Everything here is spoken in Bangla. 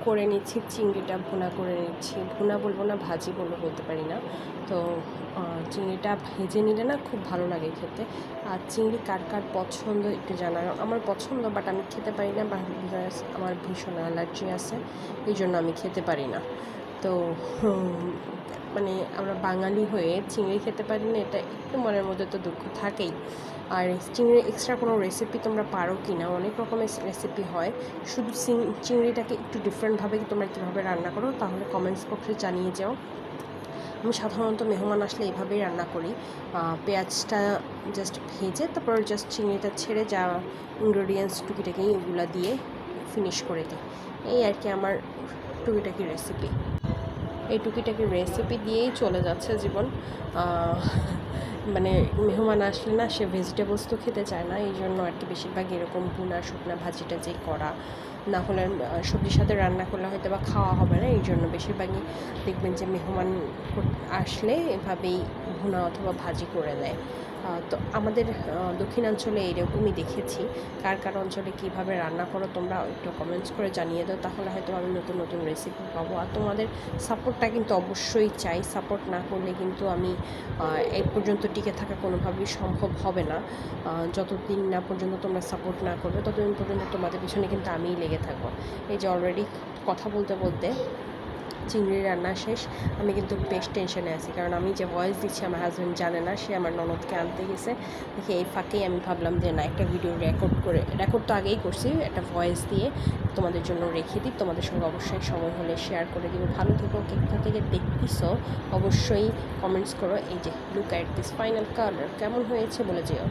করে নিচ্ছি, চিংড়িটা ভুনা করে নিচ্ছি। ভুনা বলবো না, ভাজি বলতে পারি না। তো চিংড়িটা ভেজে নিলে না খুব ভালো লাগে খেতে। আর চিংড়ি কার কার পছন্দ একটু জানানো। আমার পছন্দ, বাট আমি খেতে পারি না, আমার ভীষণ অ্যালার্জি আছে, এই জন্য আমি খেতে পারি না। তো মানে আমরা বাঙালি হয়ে চিংড়ি খেতে পারি না, এটা একটু মনের মধ্যে তো দুঃখ থাকেই। আর চিংড়ির এক্সট্রা কোনো রেসিপি তোমরা পারো কি না? অনেক রকমের রেসিপি হয়, শুধু চিংড়িটাকে একটু ডিফারেন্টভাবে তোমরা কীভাবে রান্না করো তাহলে কমেন্টস বক্সে জানিয়ে যাও। আমি সাধারণত মেহমান আসলে এইভাবেই রান্না করি। পেঁয়াজটা জাস্ট ভেজে তারপর জাস্ট চিংড়িটা ছেড়ে যা ইনগ্রেডিয়েন্টস টুকিটাকি এগুলো দিয়ে ফিনিশ করে দিই। এই আর কি আমার টুকিটাকি রেসিপি। এই টুকিটাকি রেসিপি দিয়েই চলে যাচ্ছে জীবন। মানে মেহমান আসলে না, সে ভেজিটেবলস তো খেতে চায় না, এই জন্য আর কি বেশিরভাগ এরকম ভুনা শুকনা ভাজিটা যে করা, না হলে সবজির সাথে রান্না করলে হয়তো বা খাওয়া হবে না, এই জন্য বেশিরভাগই দেখবেন যে মেহমান আসলে এভাবেই ভুনা অথবা ভাজি করে দেয়। তো আমাদের দক্ষিণাঞ্চলে এরকমই দেখেছি। কার কার অঞ্চলে কীভাবে রান্না করো তোমরা একটু কমেন্টস করে জানিয়ে দাও, তাহলে হয়তো আমি নতুন নতুন রেসিপি পাবো। আর তোমাদের সাপোর্টটা কিন্তু অবশ্যই চাই। সাপোর্ট না করলে কিন্তু আমি এই পর্যন্ত টিকে থাকা কোনোভাবেই সম্ভব হবে না। যতদিন না পর্যন্ত তোমরা সাপোর্ট না করবে ততদিন পর্যন্ত তোমাদের পিছনে কিন্তু আমিই লেগে থাকবো। এই যে অলরেডি কথা বলতে বলতে চিংড়ি রান্না শেষ। আমি কিন্তু বেশ টেনশনে আছি, কারণ আমি যে ভয়েস দিচ্ছি আমার হাজব্যান্ড জানে না, সে আমার ননদকে আনতে গেছে। দেখি এই ফাঁকেই আমি ভাবলাম যে না, একটা ভিডিও রেকর্ড তো আগেই করছি, একটা ভয়েস দিয়ে তোমাদের জন্য রেখে দিই। তোমাদের সঙ্গে অবশ্যই সময় হলে শেয়ার করে দিব। ভালো থেকো। কোথা থেকে দেখতেছো অবশ্যই কমেন্টস করো। এই যে look at this final colour, কেমন হয়েছে বলে যেও।